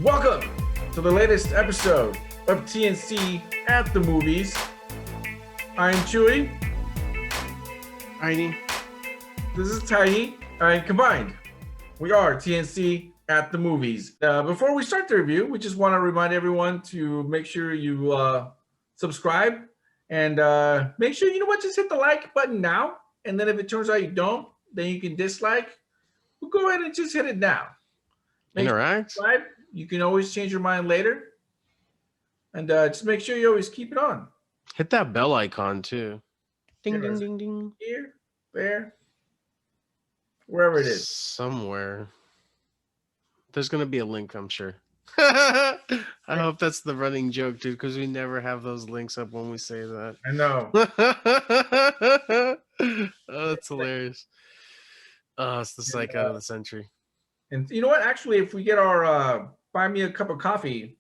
Welcome to the latest episode of TNC at the Movies. I'm Chewy. Tiny. This is Tiny. And combined, we are TNC at the Movies. Before we start the review, we just want to remind everyone to make sure you subscribe and make sure, just hit the like button now. And then if it turns out you don't, then you can dislike. We'll go ahead and just hit it now. Interact. Subscribe. You can always change your mind later. And just make sure you always keep it on. Hit that bell icon too. Ding, Yeah, ding, ding, ding. Here, there, wherever it is. Somewhere. There's going to be a link, I'm sure. I hope that's the running joke, dude, because we never have those links up when we say that. I know. Oh, that's hilarious. Oh, it's the psych out of the century. And you know what? Actually, if we get our buy me a cup of coffee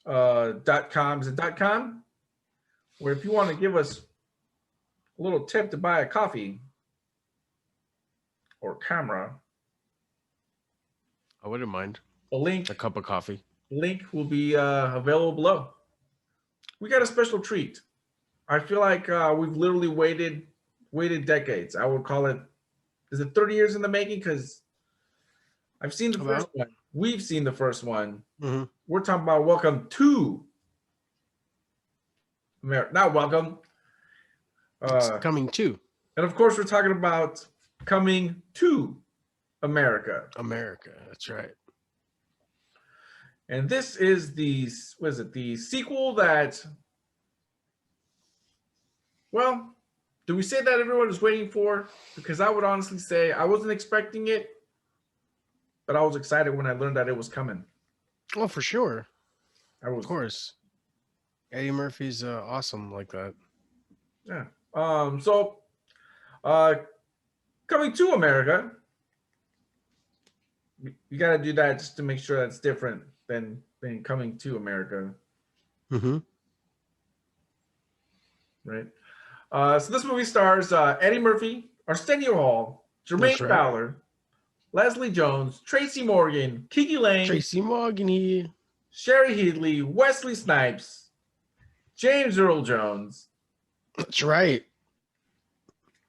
.com, is it .com? Where if you want to give us a little tip to buy a coffee or camera, I wouldn't mind a cup of coffee. Link will be available below. We got a special treat. I feel like we've literally waited decades. I would call it, is it 30 years in the making? Because I've seen the first one. We've seen the first one. Mm-hmm. We're talking about Welcome to America. Not Welcome. It's coming to. And of course, we're talking about Coming to America. America, that's right. And this is the sequel that, well, do we say that everyone is waiting for? Because I would honestly say I wasn't expecting it, but I was excited when I learned that it was coming. Oh, for sure. Of course. Eddie Murphy's awesome like that. Yeah. So, Coming to America, you got to do that just to make sure that's different than Coming to America. Mm-hmm. Right. So this movie stars Eddie Murphy, Arsenio Hall, Jermaine Fowler, Leslie Jones, Tracy Morgan, Kiki Lane, Sherry Headley, Wesley Snipes, James Earl Jones. That's right.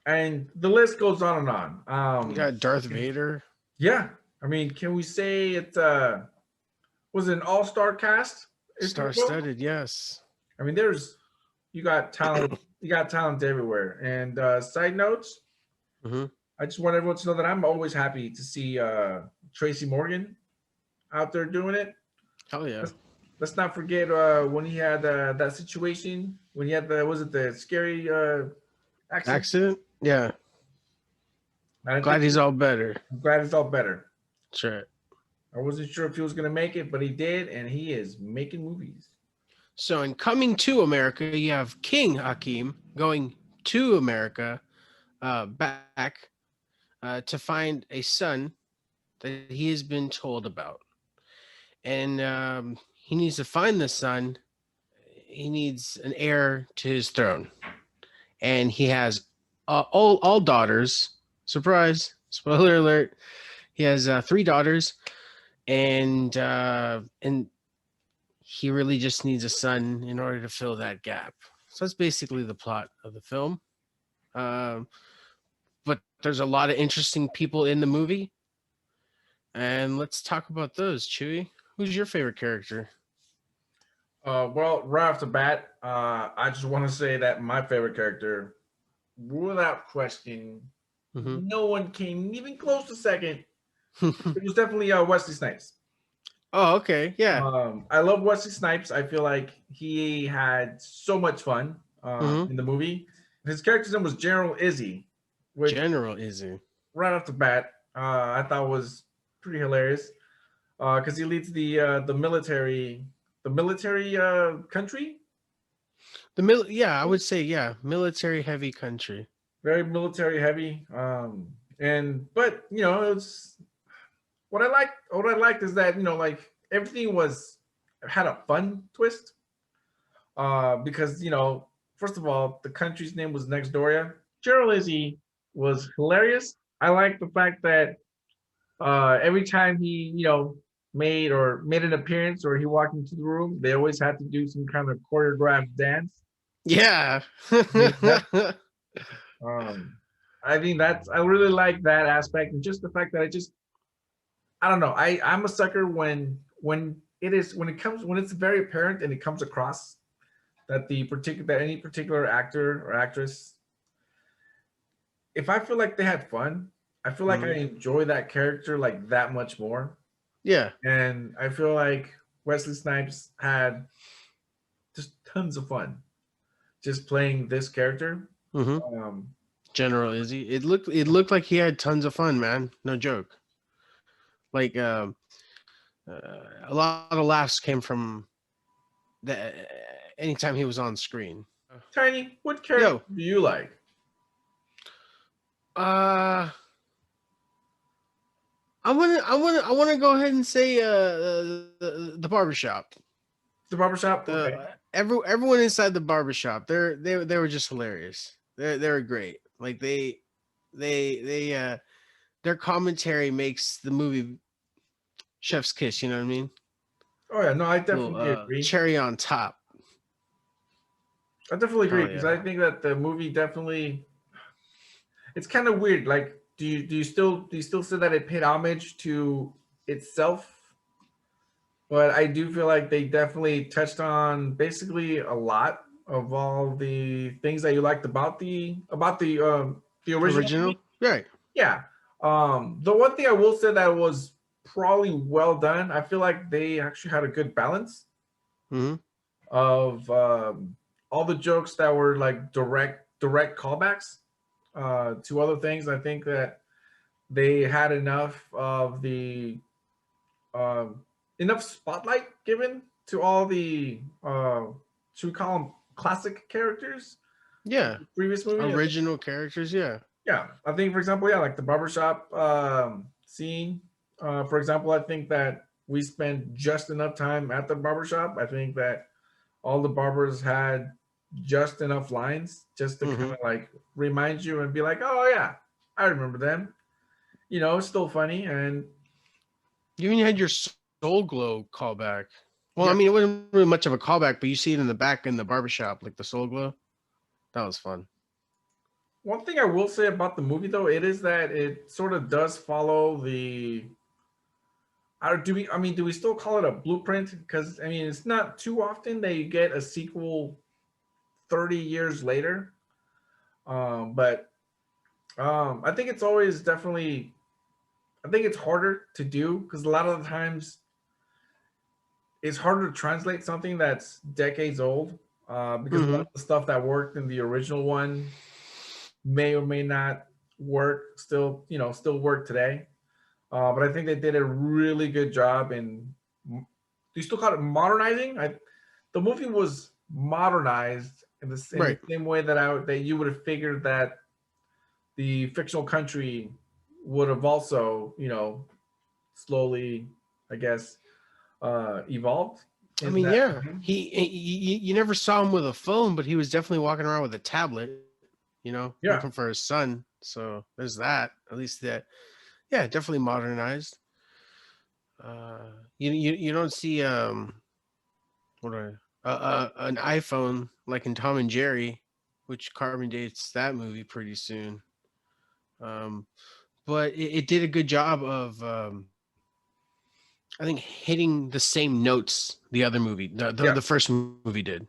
And the list goes on and on. You got Darth Vader. Yeah. I mean, can we say it was it an all-star cast? Star-studded, yes. I mean, you got talent everywhere. And side notes, mm-hmm. I just want everyone to know that I'm always happy to see Tracy Morgan out there doing it. Hell yeah. Let's not forget when he had that situation, when he had the scary accident? Yeah. I'm glad he's all better. That's right. I wasn't sure if he was going to make it, but he did, and he is making movies. So in Coming to America, you have King Hakim going to America back to find a son that he has been told about. And he needs to find the son. He needs an heir to his throne. And he has all daughters. Surprise. Spoiler alert. He has 3 daughters. And he really just needs a son in order to fill that gap. So that's basically the plot of the film. But there's a lot of interesting people in the movie. And let's talk about those, Chewy. Who's your favorite character? Well, right off the bat, I just want to say that my favorite character, without question, no one came even close to second. It was definitely Wesley Snipes. Oh, okay. Yeah. I love Wesley Snipes. I feel like he had so much fun in the movie. His character's name was General Izzy. General Izzy. Right off the bat, I thought was pretty hilarious because he leads the military country. Yeah, I would say military heavy country. Very military heavy. But it's what I liked is that like everything had a fun twist. Because first of all, the country's name was Nextdoria. General Izzy was hilarious. I like the fact that every time he made an appearance or he walked into the room, they always had to do some kind of choreographed dance. Yeah. I mean, um, I think I really like that aspect, and just the fact that I don't know. I'm a sucker when when it's very apparent and it comes across that any particular actor or actress, if I feel like they had fun, I feel like I Mhm. enjoy that character like that much more. Yeah. And I feel like Wesley Snipes had just tons of fun just playing this character. Hmm. Um, General Izzy. It looked like he had tons of fun, man. No joke. Like a lot of laughs came from the anytime he was on screen. Tiny, what character Yo, do you like? uh I wanna go ahead and say the barbershop. The barbershop? Okay. Everyone inside the barbershop, they were just hilarious. They were great. Like they their commentary makes the movie chef's kiss, you know what I mean? Oh yeah, no, I Little definitely agree. cherry on top. I definitely agree Hell because yeah. I think that the movie definitely it's kind of weird. Like, do you still say that it paid homage to itself? But I do feel like they definitely touched on basically a lot of all the things that you liked about the original Original? movie. Right. Yeah. The one thing I will say that was probably well done, I feel like they actually had a good balance Hmm. of all the jokes that were like direct callbacks to other things. I think that they had um, enough spotlight given to all the should we call them classic characters of Yeah. the previous movie. Original characters, yeah. Yeah, I think for example, yeah, like the barbershop scene. For example, I think that we spent just enough time at the barbershop. I think that all the barbers had just enough lines just to kind Hmm. of like remind you and be like, oh yeah, I remember them. It's still funny and You even had your soul glow callback. Well, I yeah. mean, it wasn't really much of a callback, but you see it in the back in the barbershop, like the soul glow. That was fun. One thing I will say about the movie though, it is that it sort of does follow the. Do we still call it a blueprint? Because I mean, it's not too often that you get a sequel 30 years later. But I think it's always definitely. I think it's harder to do because a lot of the times it's harder to translate something that's decades old. Because a lot Hmm. of the stuff that worked in the original one may or may not work still work today. But I think they did a really good job in. Do you still call it modernizing? The movie was modernized in the Right. same way that you would have figured that the fictional country would have also slowly, I guess, evolved I in mean, that yeah. time. You never saw him with a phone, but he was definitely walking around with a tablet, Yeah, looking for his son. So there's that. At least that, yeah, definitely modernized. You don't see what are an iPhone like in Tom and Jerry, which carbon dates that movie pretty soon. Um, but it did a good job of I think hitting the same notes the other movie, yeah, the first movie did.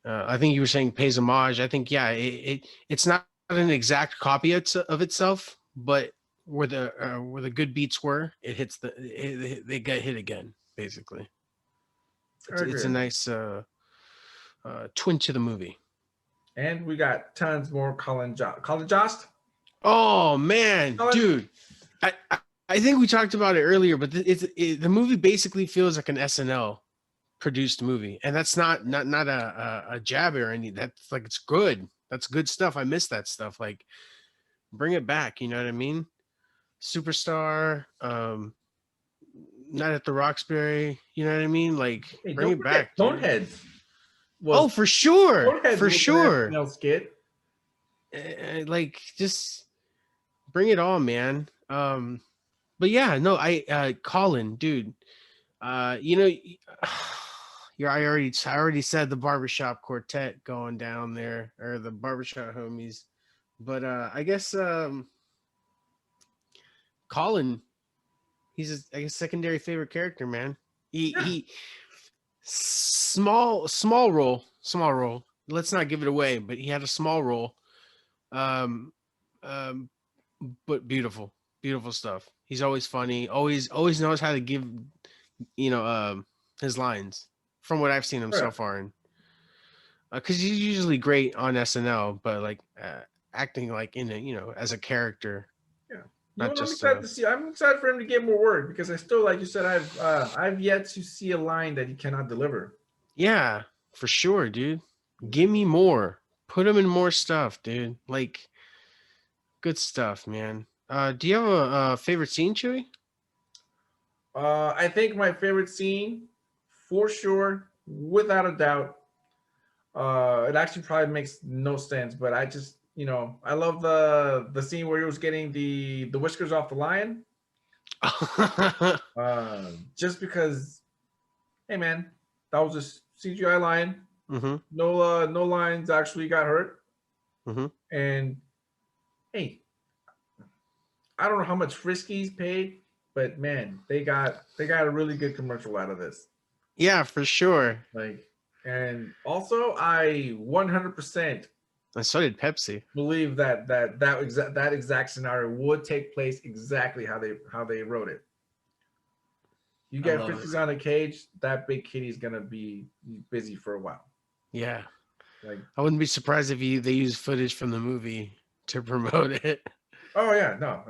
I think you were saying pays homage. I think yeah, it's not an exact copy of itself, but where the good beats were, it hits they get hit again. Basically, I it's a agree. nice twin to the movie. And we got tons more Colin Jost. Oh man, Colin, dude, I think we talked about it earlier, but the movie basically feels like an SNL produced movie, and that's not a jab or any. That's like it's good. That's good stuff. I miss that stuff. Like bring it back. You know what I mean? Superstar, Night at the Roxbury. You know what I mean? Like hey, bring don't it forget back, dude. Coneheads Oh, was for sure, Coneheads for was an sure. SNL skit. Like just bring it on, man. But yeah, no, Colin, dude, you know, yeah, I already said the barbershop quartet going down there, or the barbershop homies. But I guess Colin, he's I guess secondary favorite character, man. Yeah, He small role, small role. Let's not give it away, but he had a small role. Um, um, but beautiful, beautiful stuff. He's always funny. Always knows how to give his lines. From what I've seen him so sure. far, and because he's usually great on SNL, but like acting like in a as a character, Yeah. You know not what I'm just excited to see? I'm excited for him to get more work because I still, like you said, I've yet to see a line that he cannot deliver. yeah, for sure, dude. Give me more. Put him in more stuff, dude. Like good stuff, man. Do you have a favorite scene, Chewy? I think my favorite scene, for sure, without a doubt, it actually probably makes no sense, but I just, I love the scene where he was getting the whiskers off the lion. Just because, hey man, that was a CGI lion. Mm-hmm. No lions actually got hurt. Mm-hmm. And hey, I don't know how much Friskies paid, but man, they got a really good commercial out of this. Yeah, for sure. Like, and also I 100% And so did Pepsi. believe that exact scenario would take place exactly how they wrote it. You I get love it. Friskies on a cage, that big kitty's gonna be busy for a while. Yeah. Like, I wouldn't be surprised if they use footage from the movie to promote it. oh yeah, no,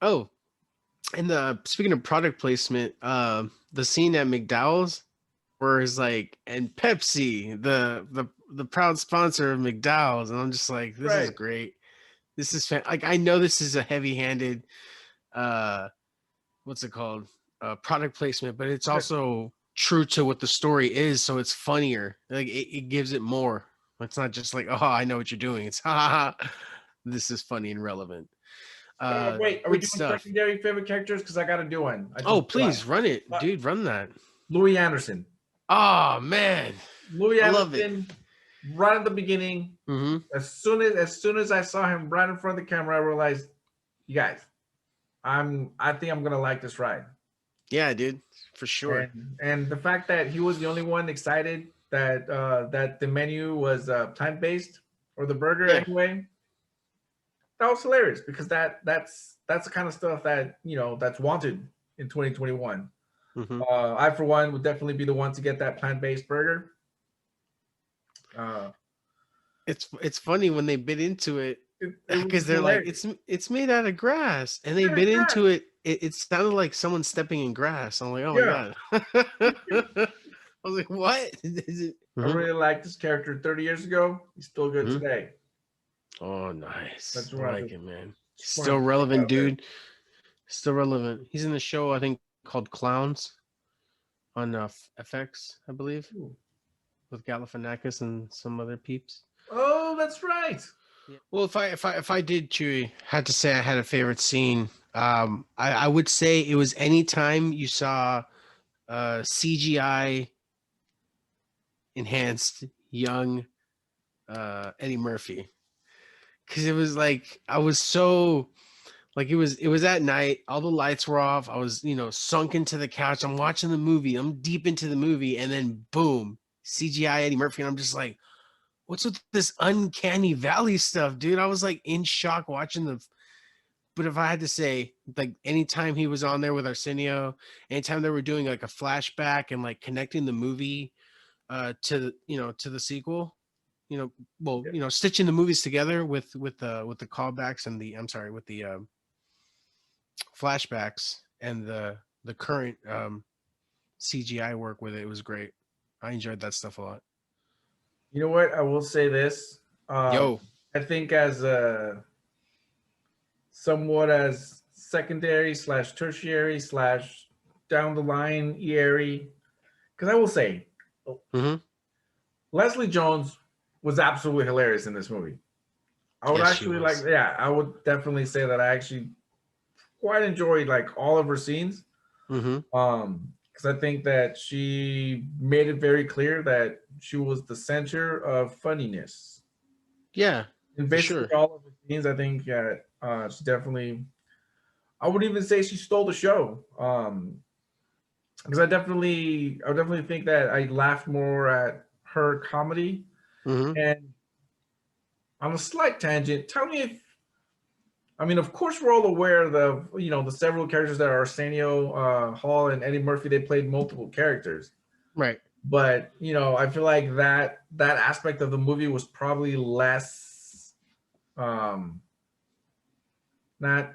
Oh, and speaking of product placement, the scene at McDowell's where it's like, and Pepsi, the proud sponsor of McDowell's, and I'm just like, this is right. great. This is like I know this is a heavy-handed, uh, what's it called, product placement, but it's also true to what the story is, so it's funnier. Like it gives it more. It's not just like, oh, I know what you're doing. It's ha ha ha. This is funny and relevant. Wait, are we Good doing stuff. secondary favorite characters? Because I got to do one. I Oh, just please realized. run it, Uh, dude. Run that. Louis Anderson. Oh man, Louis I love it. Anderson, right at the beginning, Mm-hmm. as soon as I saw him right in front of the camera, I realized, you guys, I think I'm gonna like this ride. Yeah, dude, for sure. And the fact that he was the only one excited that the menu was time based, or the burger Yeah. anyway, that was hilarious because that's the kind of stuff that that's wanted in 2021. Mm-hmm. I for one would definitely be the one to get that plant based burger. Uh, It's funny when they bit into it it was because they're like, hilarious. it's made out of grass, and they Yeah, bit grass. into it. It sounded like someone stepping in grass. I'm like, oh my Yeah. god. I was like, what? Is it? I Mhm. really liked this character 30 years ago. He's still good Mhm. today. Oh, nice. That's I right. like it, man. Just wanted Still to put that relevant, out there. dude. Still relevant. He's in the show I think called Clowns on FX, I believe, Ooh. with Galifianakis and some other peeps. Oh, that's right. Yeah. Well, if I did Chewy had to say I had a favorite scene, I would say it was anytime you saw CGI enhanced young Eddie Murphy, because it was like I was so like it was at night, all the lights were off, I was sunk into the couch, I'm watching the movie, I'm deep into the movie, and then boom, CGI Eddie Murphy, and I'm just like, what's with this uncanny valley stuff, dude? I was like in shock watching the. But if I had to say, like anytime he was on there with Arsenio, anytime they were doing like a flashback and like connecting the movie to the sequel, Yeah. stitching the movies together with the callbacks and the I'm sorry, with the flashbacks and the current CGI work with it, it was great. I enjoyed that stuff a lot. You know what? I will say this. Yo. I think as somewhat as secondary slash tertiary slash down the line ERE, because I will say Mm-hmm. Leslie Jones was absolutely hilarious in this movie. I would Yes, she actually like, was. yeah, I would definitely say that I actually quite enjoyed like all of her scenes. Mm-hmm. Because I think that she made it very clear that she was the center of funniness Yeah, in for basically sure. all of her scenes. I think she definitely. I would even say she stole the show. Because I definitely think that I laughed more at her comedy. Mm-hmm. And on a slight tangent, tell me if I mean, of course, we're all aware of the several characters that are Arsenio Hall and Eddie Murphy. They played multiple characters, Right. but I feel like that aspect of the movie was probably less. Not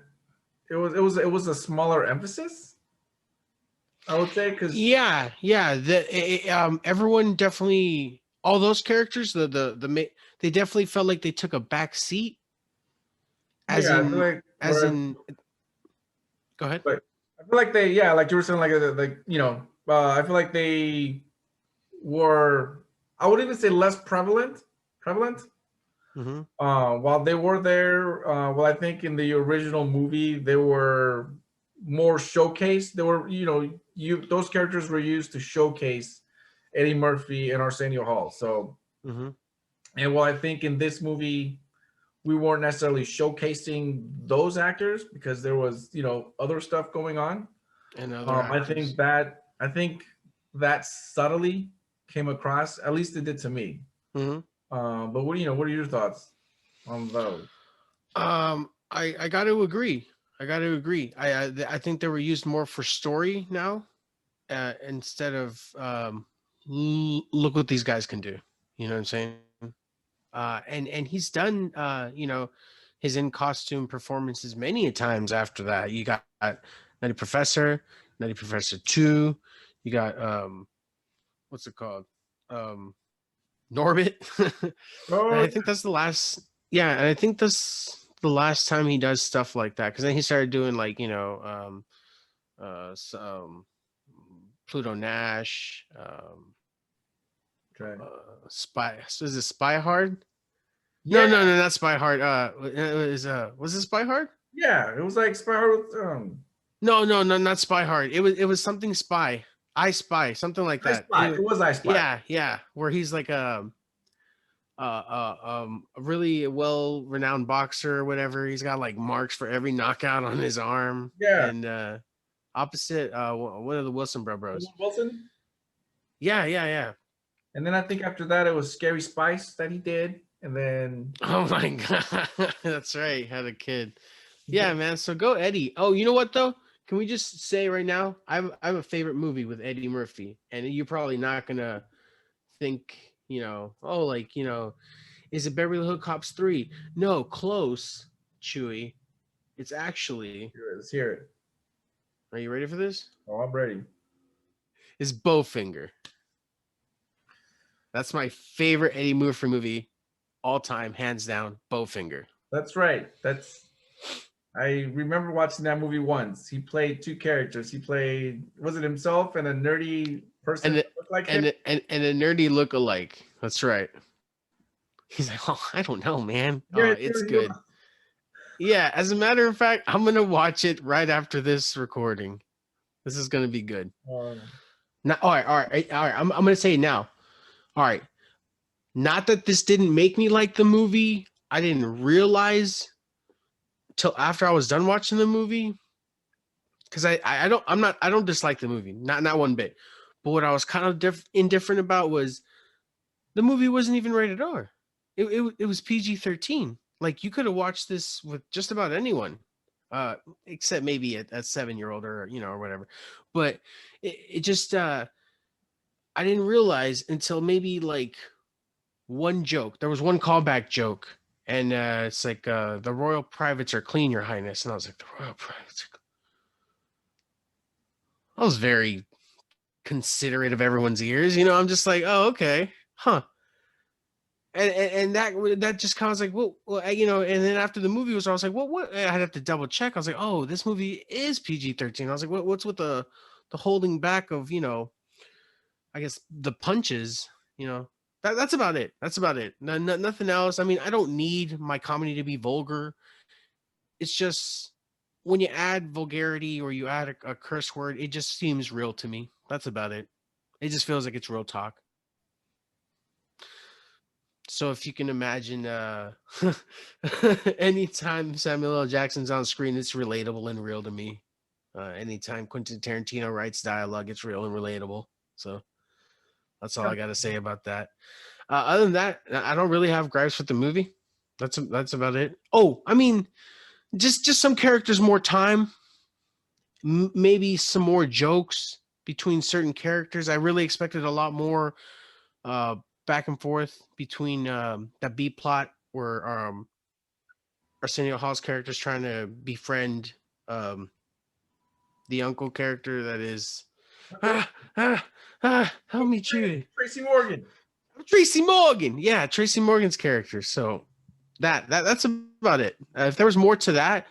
it was a smaller emphasis, I would say, because Yeah. Everyone definitely, all those characters, they definitely felt like they took a back seat, as yeah, I feel in, like as where in. Go ahead. but I feel like they yeah, like you were saying, like I feel like they were I would even say less prevalent. Mm-hmm. While they were there, well, I think in the original movie they were more showcased. They were, those characters were used to showcase Eddie Murphy and Arsenio Hall. So, Mm-hmm. and while I think in this movie we weren't necessarily showcasing those actors because there was, other stuff going on. And other actors. I think that subtly came across. At least it did to me. Mm-hmm. But what are your thoughts on those? I got to agree. I got to agree. I think they were used more for story now, instead of, look what these guys can do. You know what I'm saying? And he's done, his in costume performances many a times after that. You got Nutty Professor 2. You got, what's it called? Um, Norbit. And Oh, I think that's the last. Yeah, and I think that's the last time he does stuff like that, because then he started doing, like, Pluto Nash, okay. Spy. Is it Spy Hard? No, Yeah, no, no, not Spy Hard. It was it Spy Hard? yeah. It was like Spider with No, no, no, not Spy Hard. It was something Spy. I Spy, something like I that. Spy. It was I Spy. Yeah, yeah, where he's like a really well renowned boxer or whatever. He's got like marks for every knockout on his arm, Yeah. and opposite one of the Wilson bros. Owen Wilson. Yeah, yeah, yeah. And then I think after that it was Scary Spice that he did. And then Oh my god, that's right. Had a kid. Yeah, man. So go Eddie. Oh, you know what though? Can we just say right now, I have a favorite movie with Eddie Murphy, and you're probably not gonna think, oh, like, is it Beverly Hills Cops 3? No, close, Chewy. It's actually, let's hear it. are you ready for this? Oh, I'm ready. It's Bowfinger. That's my favorite Eddie Murphy movie all time, hands down. Bowfinger. That's right. I remember watching that movie once. He played two characters. He played was it himself and a nerdy person And that the, looked like him? and a nerdy look-alike. That's right. He's like, oh, I don't know, man. Oh, Yeah, it's good. Yeah, as a matter of fact, I'm gonna watch it right after this recording. This is gonna be good. Now, all right, all right, all right. I'm gonna say it now. All right. Not that this didn't make me like the movie. I didn't realize till after I was done watching the movie. Because I don't dislike the movie. Not one bit. But what I was kind of indifferent about was the movie wasn't even rated R. It was PG-13. Like, you could have watched this with just about anyone, except maybe a 7-year-old, or or whatever. But it just I didn't realize until maybe like one joke. There was one callback joke, and it's like, the Royal Privates are clean, Your Highness, and I was like, the Royal Privates. I was very considerate of everyone's ears. I'm just like, oh, okay, huh. And that just kind of was like, well, and then after the movie was, I was like, what? I'd have to double check. I was like, oh, this movie is PG-13. I was like, what's with the holding back of, I guess the punches, That's about it. That's about it. Nothing else. I mean, I don't need my comedy to be vulgar. It's just when you add vulgarity or you add a curse word, it just seems real to me. That's about it. It just feels like it's real talk. So if you can imagine, anytime Samuel L. Jackson's on screen, it's relatable and real to me. Anytime Quentin Tarantino writes dialogue, it's real and relatable. So that's all I got to say about that. Other than that, I don't really have gripes with the movie. That's about it. Oh, I mean, just some characters more time, maybe some more jokes between certain characters. I really expected a lot more uh, back and forth between that B plot where Arsenio Hall's character is trying to befriend um, the uncle character that is help me chew Tracy Morgan. Tracy Morgan. Yeah, Tracy Morgan's character. So that's about it. If there was more to that,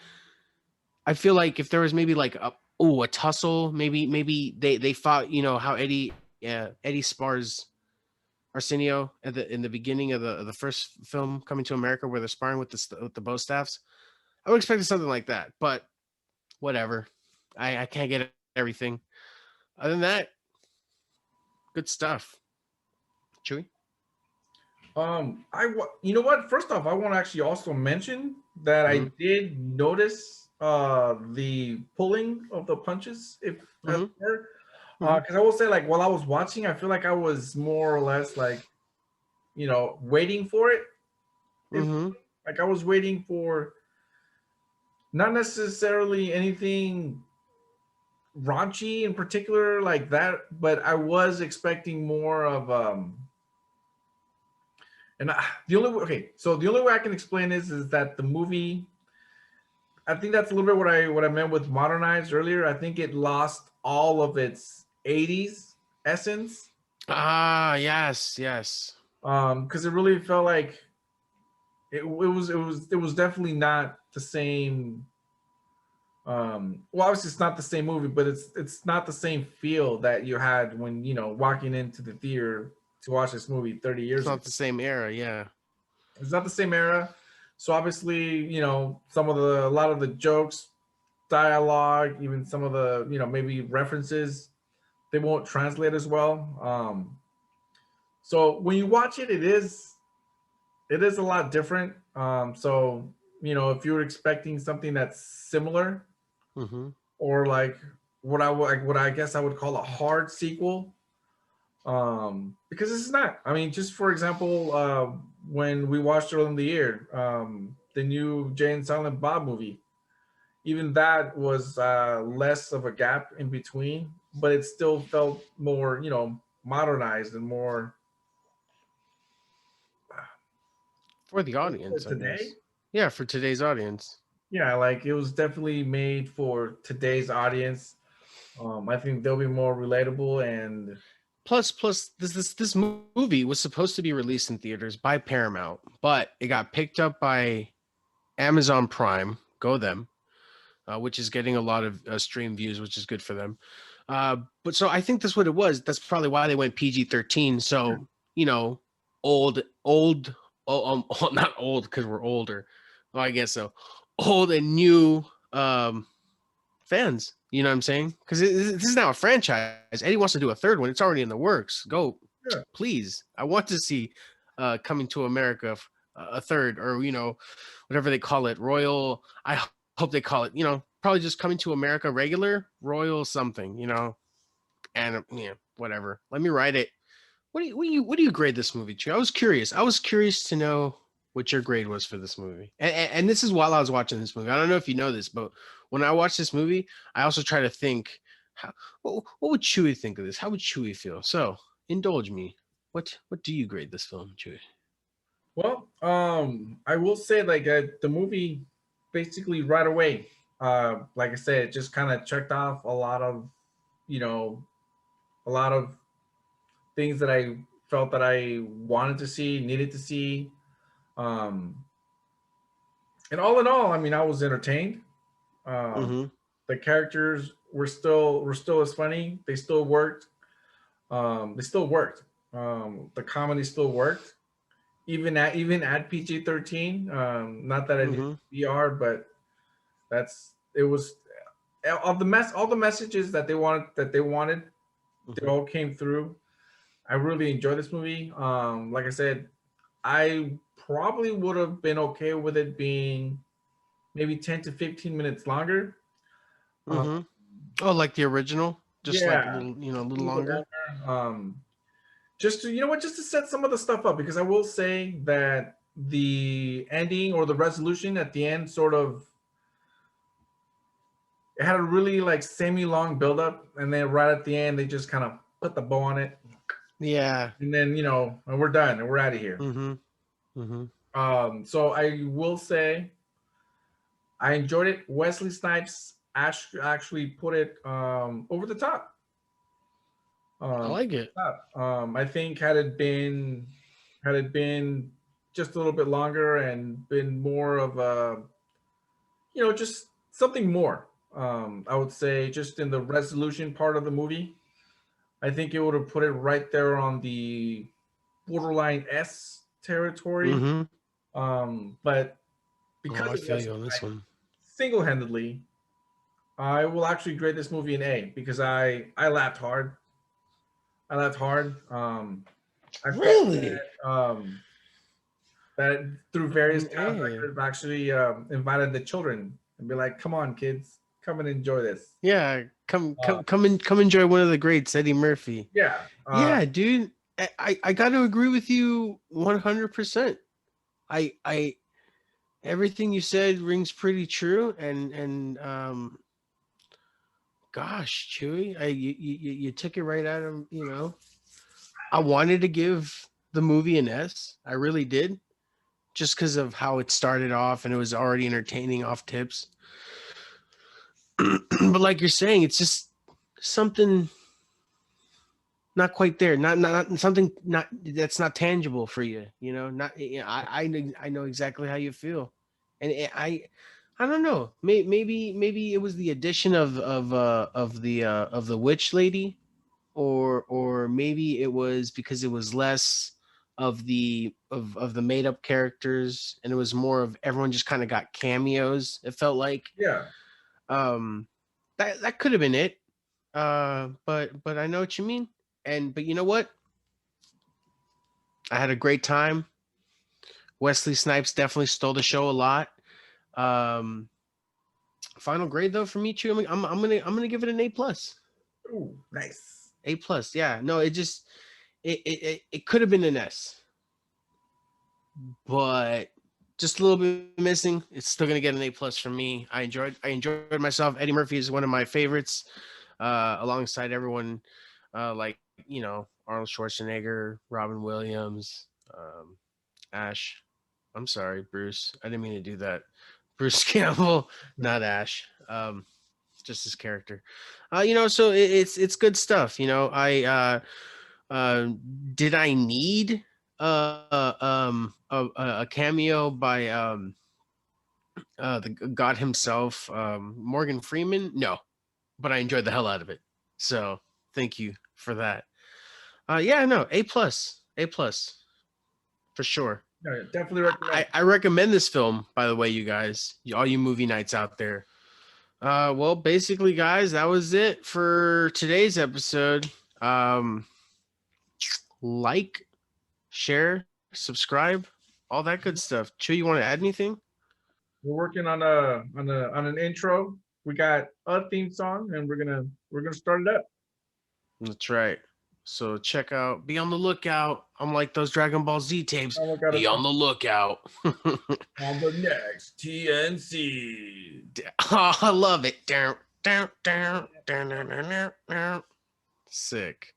I feel like if there was maybe like a tussle, maybe they fought. You know how Eddie spars Arsenio at in the beginning of the first film Coming to America, where they're sparring with the bow staffs. I would expect something like that, but whatever. I can't get everything. Other than that, good stuff. Chewy. You know what? First off, I want to actually also mention that I did notice the pulling of the punches, if as it were. Because I will say, like, while I was watching, I feel like I was more or less like, waiting for it. Like I was waiting for not necessarily anything raunchy in particular like that, but I was expecting more of so the only way I can explain this is that the movie, I think that's a little bit what I meant with modernized earlier. I think it lost all of its 80s essence. Yes. Because it really felt like it was definitely not the same. Well, obviously it's not the same movie, but it's not the same feel that you had when walking into the theater to watch this movie 30 years It's not ago. the same era, yeah. It's not the same era. So obviously, a lot of the jokes, dialogue, even some of the, maybe references, they won't translate as well. So when you watch it, it is a lot different. So, if you were expecting something that's similar, or like what I guess I would call a hard sequel, because this is not. I mean, just for example, when we watched earlier in the year, the new Jay and Silent Bob movie, even that was less of a gap in between, but it still felt more, modernized and more For the for audience, I today. guess. Yeah, for today's audience. Yeah, like it was definitely made for today's audience. I think they'll be more relatable and Plus, this movie was supposed to be released in theaters by Paramount, but it got picked up by Amazon Prime. Go them, which is getting a lot of stream views, which is good for them. But so I think that's what it was. That's probably why they went PG-13. So old, not old because we're older. Well, I guess so. Old and new fans. You know what I'm saying? Because this is now a franchise. Eddie wants to do a third one. It's already in the works. Go, yeah. please. I want to see Coming to America a third, or whatever they call it, Royal. I hope they call it. Probably just Coming to America regular, Royal something. And whatever. Let me write it. What do you grade this movie to? I was curious. I was curious to know what your grade was for this movie. And this is while I was watching this movie. I don't know if you know this, but when I watch this movie, I also try to think, what would Chewy think of this? How would Chewy feel? So indulge me. What do you grade this film, Chewy? Well, I will say like the movie basically right away. Like I said, it just kind of checked off you know, a lot of things that I felt that I wanted to see, needed to see. Um, and all in all, I mean, I was entertained. Um, Mm-hmm. the characters were still as funny. They still worked. They still worked. The comedy still worked, even at PG-13. Not that I did Mm-hmm. VR, but it was all the messages that they wanted, they Mm-hmm. all came through. I really enjoyed this movie. Like I said, I probably would have been okay with it being maybe 10 to 15 minutes longer. Um, Mm-hmm. Oh, like the original, just like a yeah, little, a just a little little bit longer. longer. Just to, just to set some of the stuff up, because I will say that the ending or the resolution at the end sort of, it had a really like semi-long build-up, and then right at the end they just kind of put the bow on it, Yeah. and then and we're done and we're out of here. Mm-hmm. Mm-hmm. So I will say I enjoyed it. Wesley Snipes actually put it over the top. I like it. I think had it been just a little bit longer and been more of a, just something more. I would say just in the resolution part of the movie, I think it would have put it right there on the borderline S territory. Mm-hmm. But Oh, because I of feel Wesley you on this Snipes, one. single-handedly, I will actually grade this movie an A because I laughed hard. I laughed hard. I felt Really? that through various times I Hey. could have actually invited the children and be like, "Come on, kids, come and enjoy this." Yeah. Come, Uh, come, come and come enjoy one of the greats, Eddie Murphy. yeah, Yeah, dude. I got to agree with you 100%. I everything you said rings pretty true, and gosh, Chewy, you took it right out of, I wanted to give the movie an S. I really did, just because of how it started off and it was already entertaining off tips. But like you're saying, it's just something not quite there. Not something not that's not tangible for you. Not. I know exactly how you feel, and I don't know. Maybe it was the addition of the witch lady, or maybe it was because it was less of the made up characters, and it was more of everyone just kind of got cameos. It felt like yeah, um that could have been it. But I know what you mean. But you know what? I had a great time. Wesley Snipes definitely stole the show a lot. Um, Final grade though for me, too. I'm gonna give it an A+. ooh, nice. A+. Yeah. No, it could have been an S, but just a little bit missing. It's still gonna get an A+ from me. I enjoyed myself. Eddie Murphy is one of my favorites, alongside everyone, like Arnold Schwarzenegger, Robin Williams, Ash. I'm sorry, Bruce. I didn't mean to do that. Bruce Campbell, not Ash. Just his character. So it's good stuff. Uh, did I need a cameo by the God himself, Morgan Freeman? No, but I enjoyed the hell out of it. So thank you for that. Yeah, no, A+, for sure. No, yeah, definitely recommend. I recommend this film, by the way, you guys, all you movie nights out there. Well, basically, guys, that was it for today's episode. Like, share, subscribe, all that good stuff. Chu, you want to add anything? We're working on an intro. We got a theme song, and we're gonna start it up. That's right. So be on the lookout. Unlike those Dragon Ball Z tapes, Oh, we got be on the lookout. on the next TNC. Oh, I love it. Down, down, down, down, down, down, down, down. Sick.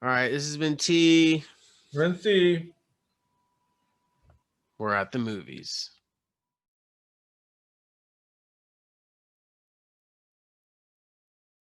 All right, this has been T. Let's see. We're at the movies.